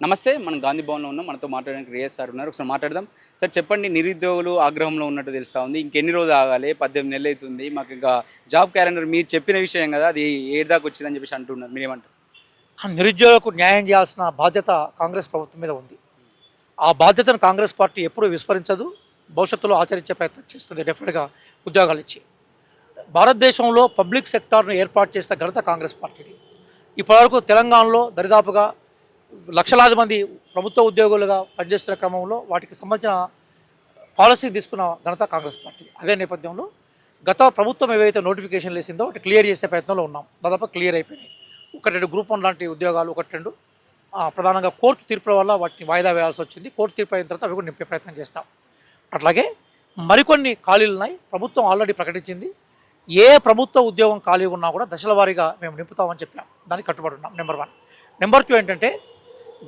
నమస్తే. మనం గాంధీ భవన్‌లో ఉన్నాం. మనతో మాట్లాడడానికి రియాజ్ సార్ ఉన్నారు. ఒకసారి మాట్లాడదాం. సార్ చెప్పండి, నిరుద్యోగులు ఆగ్రహంలో ఉన్నట్టు తెలుస్తా ఉంది. ఇంకెన్ని రోజులు ఆగాలి? 18 నెలలు అవుతుంది. మాకు ఇంకా జాబ్ క్యాలెండర్ మీరు చెప్పిన విషయం కదా, అది ఏడు దాకా వచ్చిందని చెప్పేసి అంటున్నారు. మీరేమంటారు? నిరుద్యోగులకు న్యాయం చేయాల్సిన బాధ్యత కాంగ్రెస్ ప్రభుత్వం మీద ఉంది. ఆ బాధ్యతను కాంగ్రెస్ పార్టీ ఎప్పుడూ విస్మరించదు. భవిష్యత్తులో ఆచరించే ప్రయత్నం చేస్తుంది డెఫినెట్గా ఉద్యోగాలు ఇచ్చి. భారతదేశంలో పబ్లిక్ సెక్టార్ను ఏర్పాటు చేసిన ఘనత కాంగ్రెస్ పార్టీది. ఇప్పటివరకు తెలంగాణలో దరిదాపుగా లక్షలాది మంది ప్రభుత్వ ఉద్యోగులుగా పనిచేస్తున్న క్రమంలో వాటికి సంబంధించిన పాలసీ తీసుకున్న ఘనత కాంగ్రెస్ పార్టీ. అదే నేపథ్యంలో గత ప్రభుత్వం ఏవైతే నోటిఫికేషన్లు వేసిందో వాటి క్లియర్ చేసే ప్రయత్నంలో ఉన్నాం. దాదాపు క్లియర్ అయిపోయినాయి. ఒకటి రెండు గ్రూప్ 1 లాంటి ఉద్యోగాలు ఒకటి రెండు ప్రధానంగా కోర్టు తీర్పుల వల్ల వాటిని వాయిదా వేయాల్సి వచ్చింది. కోర్టు తీర్పు అయిన తర్వాత అవి కూడా నింపే ప్రయత్నం చేస్తాం. అట్లాగే మరికొన్ని ఖాళీలు ఉన్నాయి. ప్రభుత్వం ఆల్రెడీ ప్రకటించింది. ఏ ప్రభుత్వ ఉద్యోగం ఖాళీ ఉన్నా కూడా దశల వారీగా మేము నింపుతామని చెప్పాం. దానికి కట్టుబడి ఉన్నాం. నెంబర్ 1. నెంబర్ 2 ఏంటంటే,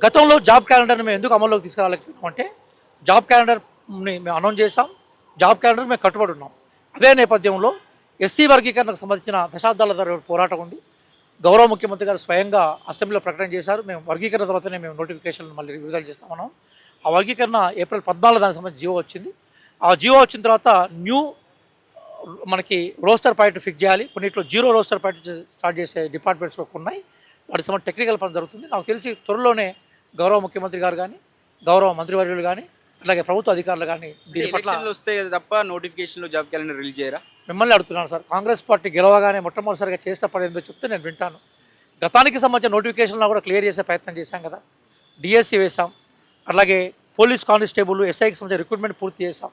గతంలో జాబ్ క్యాలెండర్ని మేము ఎందుకు అమల్లోకి తీసుకురాలేకపోయామంటే, జాబ్ క్యాలెండర్ని మేము అనౌన్స్ చేసాం. జాబ్ క్యాలెండర్ మేము కట్టుబడి ఉన్నాం. అదే నేపథ్యంలో ఎస్సీ వర్గీకరణకు సంబంధించిన దశాబ్దాల తరబడి పోరాటం ఉంది. గౌరవ ముఖ్యమంత్రి గారు స్వయంగా అసెంబ్లీలో ప్రకటన చేశారు. మేము వర్గీకరణ తర్వాతనే మేము నోటిఫికేషన్లు మళ్ళీ విడుదల చేస్తామన్నాం. ఆ వర్గీకరణ ఏప్రిల్ 14 దానికి సంబంధించి జీవో వచ్చింది. ఆ జీవో వచ్చిన తర్వాత మనకి రోస్టర్ పాయింట్ ఫిక్స్ చేయాలి. కొన్నిట్లో జీరో రోస్టర్ పాయింట్ స్టార్ట్ చేసే డిపార్ట్మెంట్స్ ఉన్నాయి. వాటికి సంబంధించి టెక్నికల్ పని జరుగుతుంది. నాకు తెలిసి త్వరలోనే గౌరవ ముఖ్యమంత్రి గారు కానీ, గౌరవ మంత్రివర్యులు కానీ, అలాగే ప్రభుత్వ అధికారులు కానీ దీని పట్ల వస్తే తప్ప నోటిఫికేషన్లో జాబ్ క్యాలెండర్ రిలీజ్ చేయరా? మిమ్మల్ని అడుగుతున్నాను సార్. కాంగ్రెస్ పార్టీ గెలవగానే మొట్టమొదటిసారిగా చేసిన పని ఏందో చెప్తే నేను వింటాను. గతానికి సంబంధించిన నోటిఫికేషన్లో కూడా క్లియర్ చేసే ప్రయత్నం చేశాం కదా. డిఎస్సి వేసాం. అలాగే పోలీస్ కానిస్టేబుల్ ఎస్ఐకి సంబంధించిన రిక్రూట్మెంట్ పూర్తి చేశాం.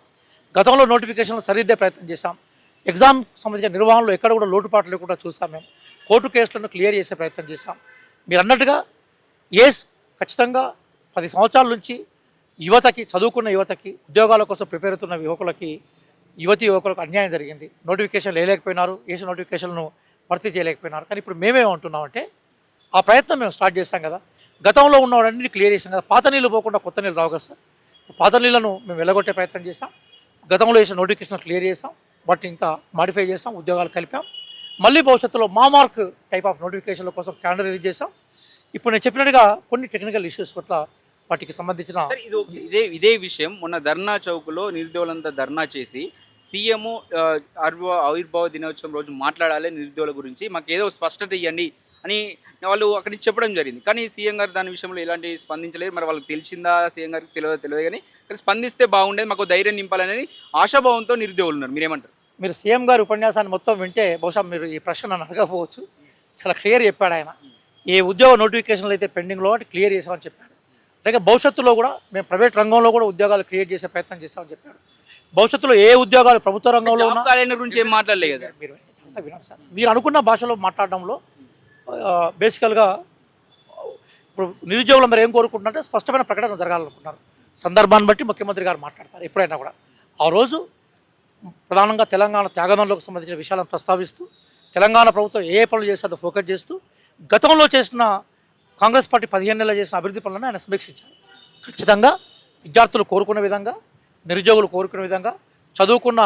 గతంలో నోటిఫికేషన్లు సరిదిద్దే ప్రయత్నం చేశాం. ఎగ్జామ్ సంబంధించిన నిర్వహణలో ఎక్కడ కూడా లోటుపాట్లు లేకుండా చూసాం. మేము కోర్టు కేసులను క్లియర్ చేసే ప్రయత్నం చేశాం. మీరు అన్నట్టుగా ఖచ్చితంగా 10 సంవత్సరాల నుంచి యువతకి, చదువుకున్న యువతకి, ఉద్యోగాల కోసం ప్రిపేర్ అవుతున్న యువకులకు అన్యాయం జరిగింది. నోటిఫికేషన్లు వేయలేకపోయినారు. వేసిన నోటిఫికేషన్లను భర్తీ చేయలేకపోయినారు. కానీ ఇప్పుడు మేమేమంటున్నామంటే, ఆ ప్రయత్నం మేము స్టార్ట్ చేశాం కదా. గతంలో ఉన్నవాడన్నీ క్లియర్ చేశాం కదా. పాత నీళ్ళు పోకుండా కొత్త నీళ్ళు రావు కదా సార్. పాత నీళ్లను మేము వెళ్ళగొట్టే ప్రయత్నం చేశాం. గతంలో వేసిన నోటిఫికేషన్ క్లియర్ చేసాం. వాటిని ఇంకా మాడిఫై చేసాం. ఉద్యోగాలు కలిపాం. మళ్ళీ భవిష్యత్తులో మార్క్ టైప్ ఆఫ్ నోటిఫికేషన్ల కోసం క్యాలెండర్ రిలీజ్ చేసాం. ఇప్పుడు నేను చెప్పినట్టుగా కొన్ని టెక్నికల్ ఇష్యూస్ పట్ల వాటికి సంబంధించిన ఇదే విషయం మొన్న ధర్నా చౌక్లో నిరుద్యోగులంతా ధర్నా చేసి సీఎం ఆవిర్భావ దినోత్సవం రోజు మాట్లాడాలి నిరుద్యోగుల గురించి, మాకు ఏదో స్పష్టత ఇవ్వండి అని వాళ్ళు అక్కడి నుంచి చెప్పడం జరిగింది. కానీ సీఎం గారు దాని విషయంలో ఎలాంటి స్పందించలేదు. మరి వాళ్ళకి తెలిసిందా, సీఎం గారికి తెలియదు కానీ స్పందిస్తే బాగుండేది, మాకు ధైర్యం నింపాలనేది ఆశాభావంతో నిరుద్యోగులు ఉన్నారు. మీరేమంటారు? మీరు సీఎం గారి ఉపన్యాసాన్ని మొత్తం వింటే బహుశా మీరు ఈ ప్రశ్న నన్ను అడగకపోవచ్చు. చాలా క్లియర్ చెప్పాడు ఆయన. ఏ ఉద్యోగ నోటిఫికేషన్లు అయితే పెండింగ్లో వాటి క్లియర్ చేసామని చెప్పాడు. అలాగే భవిష్యత్తులో కూడా మేము ప్రైవేట్ రంగంలో కూడా ఉద్యోగాలు క్రియేట్ చేసే ప్రయత్నం చేస్తామని చెప్పాడు. భవిష్యత్తులో ఏ ఉద్యోగాలు ప్రభుత్వ రంగంలో గురించి ఏం మాట్లాడలేదు కదా. మీరు వినండి సార్. మీరు అనుకున్న భాషలో మాట్లాడడంలో బేసికల్గా ఇప్పుడు నిరుద్యోగులందరూ ఏం కోరుకుంటున్నారంటే స్పష్టమైన ప్రకటన జరగాలనుకుంటున్నారు. సందర్భాన్ని బట్టి ముఖ్యమంత్రి గారు మాట్లాడతారు ఎప్పుడైనా కూడా. ఆ రోజు ప్రధానంగా తెలంగాణ త్యాగంలోకి సంబంధించిన విషయాలను ప్రస్తావిస్తూ, తెలంగాణ ప్రభుత్వం ఏ పనులు చేస్తుందో ఫోకస్ చేస్తూ, గతంలో చేసిన కాంగ్రెస్ పార్టీ 15 నెలలు చేసిన అభివృద్ధి పనులను ఆయన సమీక్షించారు. ఖచ్చితంగా విద్యార్థులు కోరుకునే విధంగా, నిరుద్యోగులు కోరుకునే విధంగా, చదువుకున్న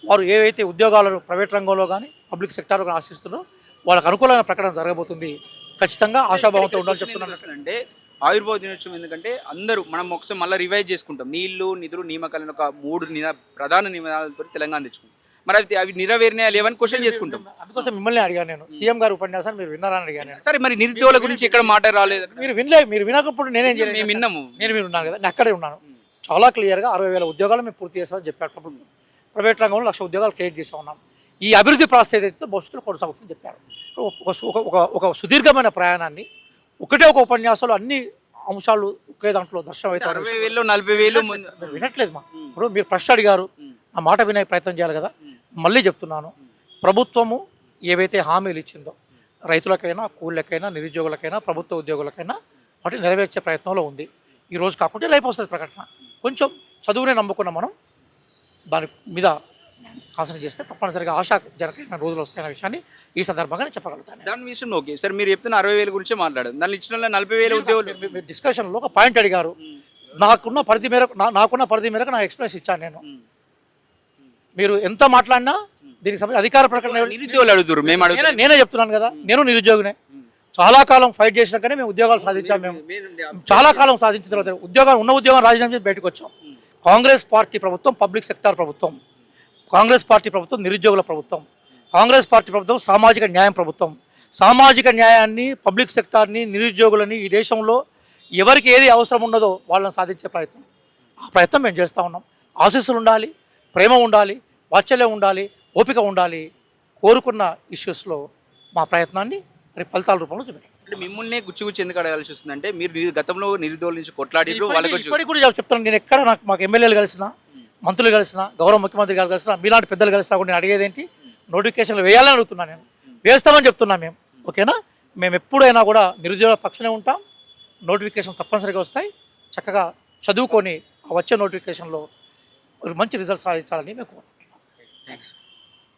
వారు ఏవైతే ఉద్యోగాలను ప్రైవేట్ రంగంలో కానీ పబ్లిక్ సెక్టార్లో కానీ ఆశిస్తున్నారో వాళ్ళకు అనుకూలమైన ప్రకటన జరగబోతుంది. ఖచ్చితంగా ఆశాభావంతో ఉండాలని చెప్తున్నాను. అంటే ఆవిర్భావ దినోత్సవం ఎందుకంటే అందరూ మనం ఒకసారి మళ్ళీ రివైజ్ చేసుకుంటాం. నీళ్లు, నిధులు, నియామకాలను ఒక 3 ప్రధాన నియమాలతో తెలంగాణ తెచ్చుకుంటాం. మరి అవి నెరవేరినాయా లేవని క్వశ్చన్ చేసుకుంటాం. అందుకోసం మిమ్మల్ని అడిగాను నేను. సీఎం గారు ఉపన్యాసాన్ని మీరు విన్నారని అడిగాను. సరే, మరి నిరుద్యోగుల గురించి ఎక్కడ మాట రాలేదు. మీరు వినకపోతే నేనేం చేయలేదు. మేము విన్నాము. మీరు ఉన్నాను కదా, నేను అక్కడే ఉన్నాను. చాలా క్లియర్గా 60,000 ఉద్యోగాలు మేము పూర్తి చేస్తామని చెప్పారు ప్రభుత్వం. ప్రైవేట్ రంగంలో 1,00,000 ఉద్యోగాలు క్రియేట్ చేస్తూ ఉన్నాం. ఈ అభివృద్ధి ప్రాసెస్ ఏదైతే భవిష్యత్తులో కొనసాగుతుందని చెప్పారు. ఒక సుదీర్ఘమైన ప్రయాణాన్ని ఒకటే ఒక ఉపన్యాసంలో అన్ని అంశాలు ఒకే దాంట్లో దర్శనం అవుతారు. 60,000 40,000 వినట్లేదు మా. ఇప్పుడు మీరు ప్రశ్న అడిగారు, ఆ మాట వినే ప్రయత్నం చేయాలి కదా. మళ్ళీ చెప్తున్నాను, ప్రభుత్వము ఏవైతే హామీలు ఇచ్చిందో రైతులకైనా, కూలీలకైనా, నిరుద్యోగులకైనా, ప్రభుత్వ ఉద్యోగులకైనా వాటిని నెరవేర్చే ప్రయత్నంలో ఉంది. ఈరోజు కాకుండా రేపు వస్తుంది ప్రకటన. కొంచెం చదువునే నమ్ముకున్న మనం దాని మీద కాన్సన్ట్రేట్ చేస్తే తప్పనిసరిగా ఆశాజనకమైన రోజులు వస్తాయన్న విషయాన్ని ఈ సందర్భంగా నేను చెప్పగలుగుతాను. దాని విషయం ఓకే సార్, మీరు చెప్తున్న 60,000 గురించి మాట్లాడదు. దాన్ని ఇచ్చిన 40,000 ఉద్యోగులు డిస్కషన్లో ఒక పాయింట్ అడిగారు. నాకున్న పరిధి మేరకు నా ఎక్స్ప్రెస్ ఇచ్చాను నేను. మీరు ఎంత మాట్లాడినా దీనికి సంబంధించి అధికార ప్రకటన నిరుద్యోగులు అడుగుతారు. నేనే చెప్తున్నాను కదా, నేను నిరుద్యోగినే. చాలా కాలం ఫైట్ చేసినాకనే మేము ఉద్యోగాలు సాధించాం. మేము చాలా కాలం సాధించిన తర్వాత ఉద్యోగం రాజీనామా చేసి బయటకు వచ్చాం. కాంగ్రెస్ పార్టీ ప్రభుత్వం పబ్లిక్ సెక్టార్ ప్రభుత్వం, కాంగ్రెస్ పార్టీ ప్రభుత్వం నిరుద్యోగుల ప్రభుత్వం, కాంగ్రెస్ పార్టీ ప్రభుత్వం సామాజిక న్యాయం ప్రభుత్వం. సామాజిక న్యాయాన్ని, పబ్లిక్ సెక్టార్ని, నిరుద్యోగులని ఈ దేశంలో ఎవరికి ఏది అవసరం ఉన్నదో వాళ్ళని సాధించే ప్రయత్నం, ఆ ప్రయత్నం మేము చేస్తూ ఉన్నాం. ఆశీస్సులు ఉండాలి, ప్రేమ ఉండాలి, వాత్సల్యం ఉండాలి, ఓపిక ఉండాలి. కోరుకున్న ఇష్యూస్లో మా ప్రయత్నాన్ని మరి ఫలితాల రూపంలో చూపెట్టాం. అంటే మిమ్మల్ని గుచ్చి ఎందుకు అడగాల్సి వస్తుందంటే మీరు గతంలో నిరుద్యోగుల నుంచి కొట్లాడిరు వాళ్ళకి ఇప్పటికి కూడా చెప్తాను. నేను ఎక్కడ మాకు ఎమ్మెల్యేలు కలిసిన, మంత్రులు కలిసిన, గౌరవ ముఖ్యమంత్రి గారు కలిసిన, మీలాంటి పెద్దలు కలిసినా కూడా నేను అడిగేది ఏంటి, నోటిఫికేషన్లు వేయాలని అడుగుతున్నాను. నేను వేస్తామని చెప్తున్నా. మేము ఓకేనా, మేము ఎప్పుడైనా కూడా నిరుద్యోగ పక్షనే ఉంటాం. నోటిఫికేషన్ తప్పనిసరిగా వస్తాయి. చక్కగా చదువుకొని ఆ వచ్చే నోటిఫికేషన్లో మంచి రిజల్ట్ సాధించాలని మేము కోరుకుంటున్నాం. థ్యాంక్స్.